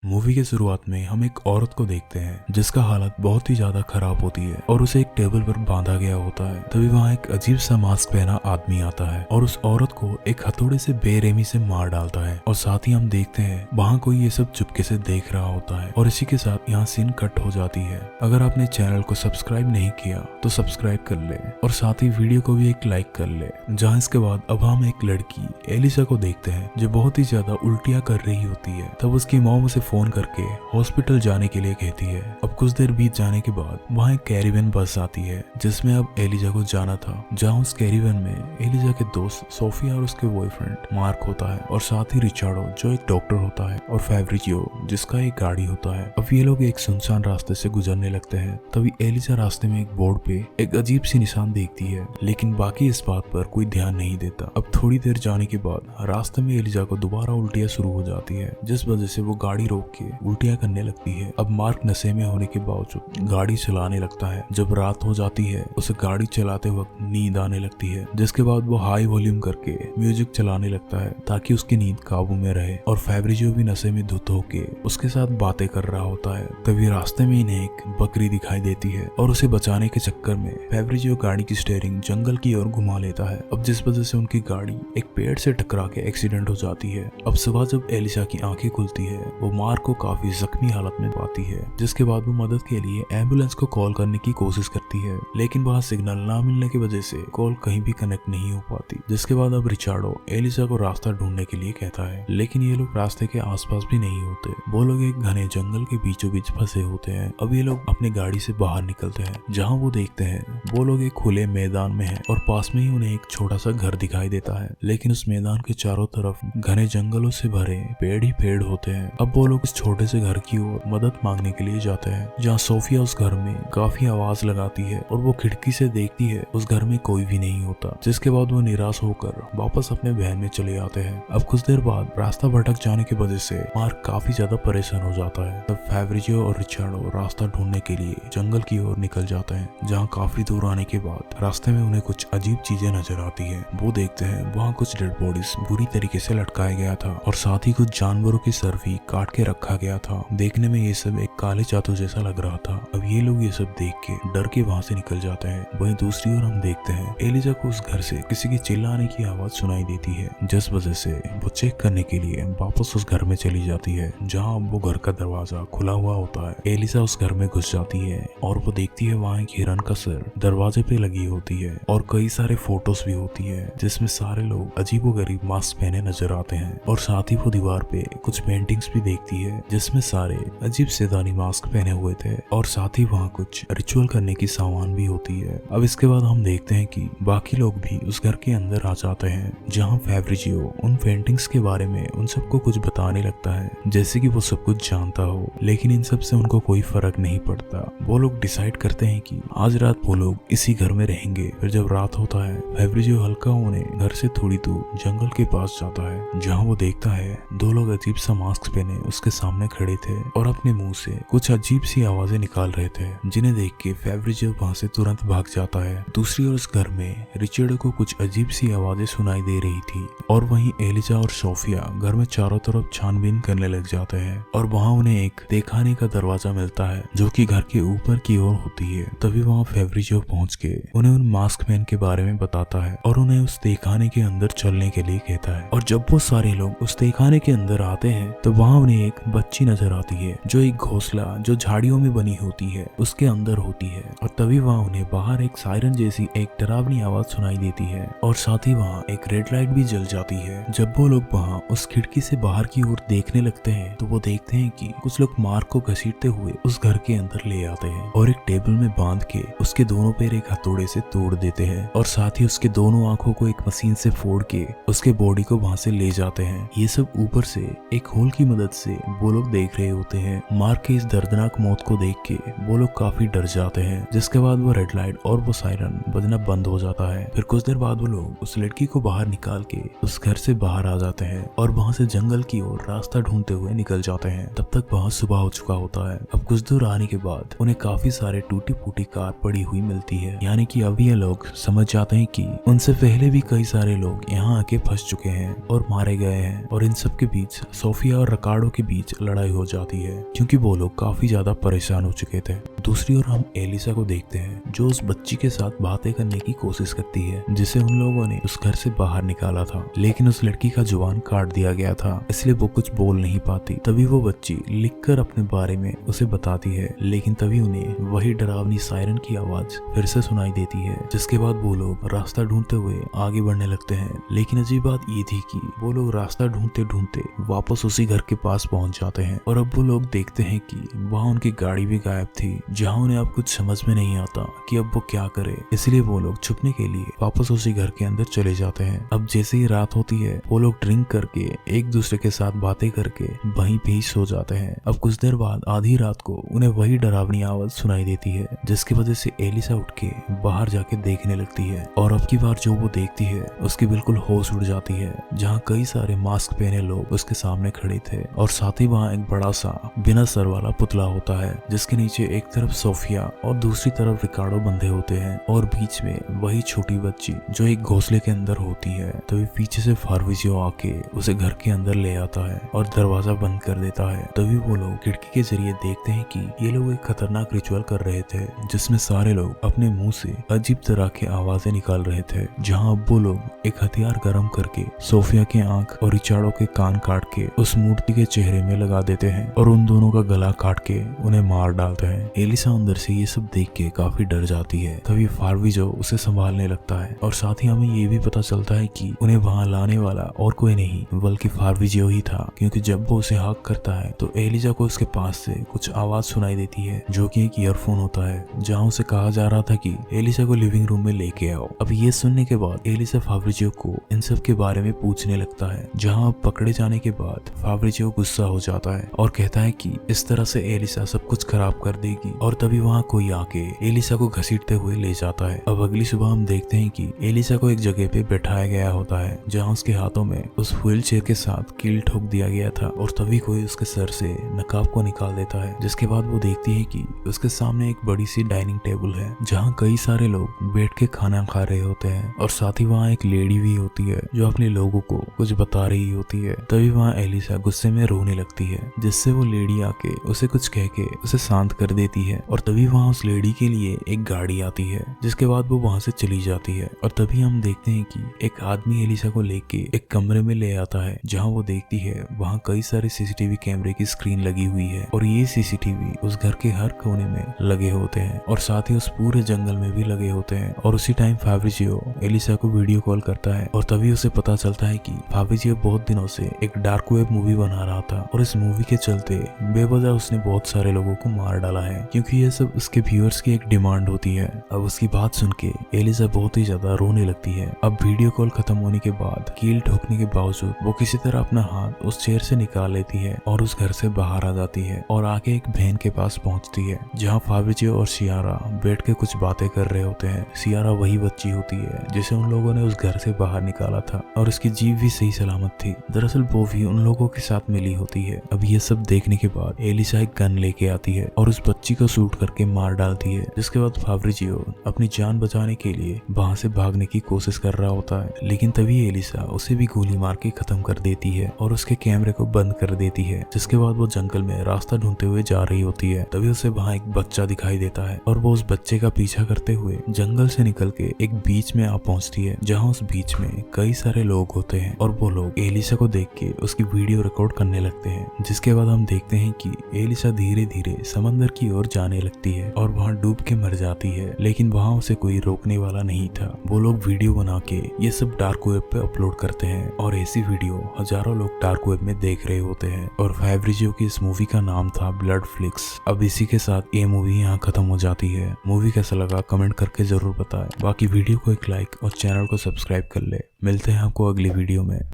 Movie के शुरुआत में हम एक औरत को देखते हैं जिसका हालत बहुत ही ज्यादा खराब होती है और उसे एक टेबल पर बांधा गया होता है। तभी वहाँ एक अजीब सा मास्क पहना आदमी आता है और उस औरत को एक हथौड़े से बेरहमी से मार डालता है। और साथ ही हम देखते हैं वहाँ कोई ये सब चुपके से देख रहा होता है। और इसी के साथ यहाँ सीन कट हो जाती है। अगर आपने चैनल को सब्सक्राइब नहीं किया तो सब्सक्राइब कर ले और साथ ही वीडियो को भी एक लाइक कर ले। जहाँ इसके बाद अब हम एक लड़की एलिसा को देखते हैं जो बहुत ही ज्यादा उल्टियाँ कर रही होती है। तब उसकी मॉम उसे फोन करके हॉस्पिटल जाने के लिए कहती है। अब कुछ देर बीत जाने के बाद वहाँ एक कैरिवन बस आती है जिसमें अब एलिजा को जाना था। जहाँ उस कैरिवन में एलिजा के दोस्त सोफिया और उसके बॉयफ्रेंड मार्क होता है और साथ ही रिचार्डो जो एक डॉक्टर होता है और फैब्रिजियो जिसका एक गाड़ी होता है। अब ये लोग एक सुनसान रास्ते से गुजरने लगते हैं। तभी एलिजा रास्ते में एक बोर्ड पे एक अजीब सी निशान देखती है, लेकिन बाकी इस बात पर कोई ध्यान नहीं देता। अब थोड़ी देर जाने के बाद रास्ते में एलिजा को दोबारा उल्टियाँ शुरू हो जाती है, जिस वजह से वो गाड़ी रोक के उल्टियाँ करने लगती है। अब मार्क नशे में होने के बावजूद गाड़ी चलाने लगता है। जब रात हो जाती है उसे गाड़ी चलाते वक्त नींद आने लगती है, जिसके बाद वो हाई वॉल्यूम करके म्यूजिक चलाने लगता है ताकि उसकी नींद काबू में रहे। और फैब्रिजियो भी नशे में धुत होके उसके साथ बातें कर रहा होता है। तभी रास्ते में इन्हें एक बकरी दिखाई देती है और उसे बचाने के चक्कर में फैब्रिजियो गाड़ी की स्टीयरिंग जंगल की ओर घुमा लेता है। अब जिस वजह से उनकी गाड़ी एक पेड़ से टकरा के एक्सीडेंट हो जाती है। अब सुबह जब एलिसा की आंखें खुलती है वो मार्क को काफी जख्मी हालत में पाती है, जिसके बाद वो मदद के लिए एम्बुलेंस को कॉल करने की कोशिश करती है, लेकिन वहाँ सिग्नल ना मिलने की वजह से कॉल कहीं भी कनेक्ट नहीं हो पाती। जिसके बाद अब रिचार्डो एलिसा को रास्ता ढूंढने के लिए कहता है, लेकिन ये लोग रास्ते के आसपास भी नहीं होते। वो लोग एक घने जंगल के बीचों बीच फंसे होते हैं। अब ये लोग अपनी गाड़ी से बाहर निकलते हैं, जहाँ वो देखते हैं वो लोग एक खुले मैदान में है और पास में ही उन्हें एक छोटा सा घर दिखाई देता है, लेकिन उस मैदान के चारों तरफ घने जंगलों से भरे पेड़ ही पेड़ होते हैं। अब वो लोग इस छोटे से घर की ओर मदद मांगने के लिए जाते हैं, जहाँ सोफिया उस घर में काफी आवाज लगाती है और वो खिड़की से देखती है उस घर में कोई भी नहीं होता। जिसके बाद वो निराश होकर वापस अपने बहन में चले आते हैं। अब कुछ देर बाद रास्ता भटक जाने की वजह से मार्क काफी ज्यादा परेशान हो जाता है। तब फैब्रिजियो और रिचार्डो रास्ता ढूंढने के लिए जंगल की ओर निकल जाते हैं, जहाँ काफी दूर आने के बाद रास्ते में उन्हें कुछ अजीब चीजें नजर आती है। वो देखते हैं वहाँ कुछ डेड बॉडीज बुरी तरीके से लटकाया गया था और साथ ही कुछ जानवरों के सर भी काट के रखा गया था। देखने में ये सब एक काले जादू जैसा लग रहा था। अब ये लोग ये सब देख के डर के वहाँ से निकल जाते हैं। वहीं दूसरी ओर हम देखते हैं एलिजा को उस घर से किसी की चिल्लाने की आवाज सुनाई देती है, जिस वजह से वो चेक करने के लिए वापस उस घर में चली जाती है, जहाँ वो घर का दरवाजा खुला हुआ होता है। एलिजा उस घर में घुस जाती है और वो देखती है वहाँ एक हिरन का सर दरवाजे पे लगी होती है और कई सारे फोटोज भी होती है, जिसमें सारे लोग अजीबोगरीब मास्क पहने नजर आते हैं। और साथ ही वो दीवार पे कुछ पेंटिंग्स भी देखती है जिसमें सारे अजीब सैतानी मास्क पहने हुए थे और साथ ही वहाँ कुछ रिचुअल करने की सामान भी होती है। अब इसके बाद हम देखते हैं कि बाकी लोग भी उस घर के अंदर आ जाते हैं, जहाँ फैब्रिजियो उन पेंटिंग्स के बारे में उन सबको कुछ बताने लगता है, जैसे कि वो सब कुछ जानता हो, लेकिन इन सब से उनको कोई फर्क नहीं पड़ता। वो लोग डिसाइड करते हैं कि आज रात वो लोग इसी घर में रहेंगे। फिर जब रात होता है फैब्रिजियो हल्का होने घर से थोड़ी दूर जंगल के पास जाता है, जहाँ वो देखता है दो लोग अजीब सा मास्क पहने उसके सामने खड़े थे और अपने मुंह से कुछ अजीब सी आवाजें निकाल रहे थे, जिन्हें देख के फैब्रिजियो वहाँ से तुरंत भाग जाता है। दूसरी ओर उस घर में रिचर्डो को कुछ अजीब सी आवाजें सुनाई दे रही थी और वहीं एलिजा और सोफिया घर में चारों तरफ छानबीन करने लग जाते हैं और वहाँ उन्हें एक तहखाने का दरवाजा मिलता है जो कि घर के ऊपर की ओर होती है। तभी वहाँ फैब्रिजियो पहुँच के उन्हें उन मास्क मैन के बारे में बताता है और उन्हें उस तहखाने के अंदर चलने के लिए कहता है। और जब वो सारे लोग उस तहखाने के अंदर आते हैं तो वहाँ उन्हें एक बच्ची नजर आती है जो एक घोंसला जो झाड़ियों में बनी होती है उसके अंदर होती है। और तभी वहाँ उन्हें बाहर एक सायरन जैसी एक डरावनी आवाज सुनाई देती है और साथ ही वहाँ एक रेड लाइट भी जल जाती है। जब वो लोग वहाँ उस खिड़की से बाहर की ओर देखने लगते हैं तो वो देखते हैं कि कुछ लोग मार्क को घसीटते हुए उस घर के अंदर ले आते हैं और एक टेबल में बांध के उसके दोनों पैर एक हथौड़े से तोड़ देते हैं और साथ ही उसके दोनों आंखों को एक मशीन से फोड़ के उसके बॉडी को वहाँ से ले जाते हैं। ये सब ऊपर से एक होल की मदद से वो लोग देख रहे होते हैं। मार्क के इस दर्दनाक मौत को देख के वो लोग काफी डर जाते हैं, जिसके बाद वो रेड लाइट और वो सायरन बजना बंद हो जाता है। फिर कुछ देर बाद वो लोग उस लड़की को बाहर निकाल के उस घर से बाहर आ जाते हैं और वहाँ से जंगल की ओर रास्ता ढूंढते हुए निकल जाते हैं। तब तक वहाँ सुबह हो चुका होता है। अब कुछ दूर आने के बाद उन्हें काफी सारे टूटी फूटी कार पड़ी हुई मिलती है, यानी कि अब ये लोग समझ जाते हैं कि उनसे पहले भी कई सारे लोग यहाँ आके फंस चुके हैं और मारे गए हैं। और इन सब के बीच सोफिया और रिकार्डो के बीच बीच लड़ाई हो जाती है क्योंकि वो लोग काफी ज्यादा परेशान हो चुके थे। दूसरी ओर हम एलिसा को देखते हैं जो उस बच्ची के साथ बातें करने की कोशिश करती है जिसे उन लोगों ने उस घर से बाहर निकाला था, लेकिन उस लड़की का जुबान काट दिया गया था इसलिए वो कुछ बोल नहीं पाती। तभी वो बच्ची लिखकर अपने बारे में उसे बताती है, लेकिन तभी उन्हें वही डरावनी सायरन की आवाज फिर से सुनाई देती है, जिसके बाद वो लोग रास्ता ढूंढते हुए आगे बढ़ने लगते हैं। लेकिन अजीब बात ये थी कि वो लोग रास्ता ढूंढते ढूंढते वापस उसी घर के पास पहुंच जाते हैं और अब वो लोग देखते हैं कि वहाँ उनकी गाड़ी भी गायब थी, जहाँ उन्हें अब कुछ समझ में नहीं आता कि अब वो क्या करे। इसलिए वो लोग छुपने के लिए वापस उसी घर के अंदर चले जाते हैं। अब जैसे ही रात होती है वो लोग ड्रिंक करके एक दूसरे के साथ बातें करके वहीं पे ही सो जाते हैं। अब कुछ देर बाद आधी रात को उन्हें वही डरावनी आवाज सुनाई देती है, जिसकी वजह से एलिसा उठ के बाहर जाके देखने लगती है और अब की बार जो वो देखती है उसकी बिल्कुल होश उड़ जाती है, जहाँ कई सारे मास्क पहने लोग उसके सामने खड़े थे और साथ ही वहाँ एक बड़ा सा बिना सर वाला पुतला होता है, जिसके नीचे एक तरफ सोफिया और दूसरी तरफ रिकार्डो बंधे होते हैं और बीच में वही छोटी बच्ची जो एक घोंसले के अंदर होती है। तभी पीछे से फार्विजियो आके उसे घर के अंदर ले आता है और दरवाजा बंद कर देता है। तभी वो लोग खिड़की के जरिए देखते हैं कि ये लोग एक खतरनाक रिचुअल कर रहे थे, जिसमें सारे लोग अपने मुंह से अजीब तरह की आवाजें निकाल रहे थे, जहाँ अब वो लोग एक हथियार गर्म करके सोफिया के आंख और रिचार्डो के कान काट के उस मूर्ति के चेहरे में लगा देते हैं और उन दोनों का गला काट के उन्हें मार डालते हैं। एलिसा अंदर से ये सब देख के काफी डर जाती है। तभी फार्विजो उसे संभालने लगता है और साथ ही हमें ये भी पता चलता है कि उन्हें वहां लाने वाला और कोई नहीं बल्कि फार्विजियो ही था, क्योंकि जब वो उसे हाक करता है तो एलिसा को उसके पास से कुछ आवाज सुनाई देती है जो कि एक ईयरफोन होता है, जहाँ उसे कहा जा रहा था कि एलिसा को लिविंग रूम में लेके आओ। अब ये सुनने के बाद एलिसा फार्विजियो को इन सब के बारे में पूछने लगता है, जहाँ पकड़े जाने के बाद फार्विजियो गुस्सा हो जाता है और कहता है कि इस तरह से एलिसा सब कुछ खराब कर देगी। और तभी वहाँ कोई आके एलिसा को घसीटते हुए ले जाता है। अब अगली सुबह हम देखते हैं कि एलिसा को एक जगह पे बैठाया गया होता है, जहाँ उसके हाथों में उस व्हील चेयर के साथ कील ठोक दिया गया था और तभी कोई उसके सर से नकाब को निकाल देता है, जिसके बाद वो देखती है कि उसके सामने एक बड़ी सी डाइनिंग टेबल है, जहाँ कई सारे लोग बैठ के खाना खा रहे होते हैं और साथ ही वहाँ एक लेडी भी होती है जो अपने लोगों को कुछ बता रही होती है। तभी वहाँ एलिसा गुस्से में रोने लगती है, जिससे वो लेडी आके उसे कुछ कह के उसे शांत कर देती है और तभी वहाँ उस लेडी के लिए एक गाड़ी आती है, जिसके बाद वो वहाँ से चली जाती है। और तभी हम देखते हैं कि एक आदमी एलिसा को लेके एक कमरे में ले आता है, जहाँ वो देखती है वहाँ कई सारे सीसीटीवी कैमरे की स्क्रीन लगी हुई है और ये सीसीटीवी उस घर के हर कोने में लगे होते हैं और साथ ही उस पूरे जंगल में भी लगे होते हैं। और उसी टाइम फाब्रिजियो एलिसा को वीडियो कॉल करता है और तभी उसे पता चलता है कि फाब्रिजियो बहुत दिनों से एक डार्क वेब मूवी बना रहा था और इस मूवी के चलते बेवजह उसने बहुत सारे लोगों को मार डाला है, क्योंकि ये सब उसके व्यूअर्स की एक डिमांड होती है। अब उसकी बात सुन के एलिसा बहुत ही ज्यादा रोने लगती है। अब वीडियो कॉल खत्म होने के बाद कील ठोकने के बावजूद वो किसी तरह अपना हाथ उस चेयर से निकाल लेती है और उस घर से बाहर आ जाती है और आके एक बहन के पास पहुंचती है, जहाँ फाब्रिजियो और सियारा बैठ के कुछ बातें कर रहे होते हैं। सियारा वही बच्ची होती है जिसे उन लोगों ने उस घर से बाहर निकाला था और उसकी जीभ भी सही सलामत थी। दरअसल वो भी उन लोगों के साथ मिली होती है। अब ये सब देखने के बाद एलिसा एक गन लेके आती है और उस बच्ची को शूट करके मार डालती है, जिसके बाद फाब्रिजियो अपनी जान बचाने के लिए वहां से भागने की कोशिश कर रहा होता है, लेकिन तभी एलिसा उसे भी गोली मार के खत्म कर देती है और उसके कैमरे को बंद कर देती है। जिसके बाद वो जंगल में रास्ता ढूंढते हुए जा रही होती है। तभी उसे वहाँ एक बच्चा दिखाई देता है और वो उस बच्चे का पीछा करते हुए जंगल से निकल के एक बीच में आ पहुंचती है, जहाँ उस बीच में कई सारे लोग होते हैं और वो लोग एलिसा को देख के उसकी वीडियो रिकॉर्ड करने लगते हैं। जिसके बाद हम देखते हैं कि एलिसा धीरे धीरे समंदर की ओर जाने लगती है और वहाँ डूब के मर जाती है, लेकिन वहाँ उसे कोई रोकने वाला नहीं था। वो लोग वीडियो बना के ये सब डार्क वेब पे अपलोड करते हैं और ऐसी वीडियो हजारों लोग डार्क वेब में देख रहे होते हैं। और फाब्रिजियो की इस मूवी का नाम था ब्लड फ्लिक्स। अब इसी के साथ ये मूवी यहाँ खत्म हो जाती है। मूवी कैसा लगा कमेंट करके जरूर बताएं। बाकी वीडियो को एक लाइक और चैनल को सब्सक्राइब कर ले। मिलते हैं आपको अगली वीडियो में।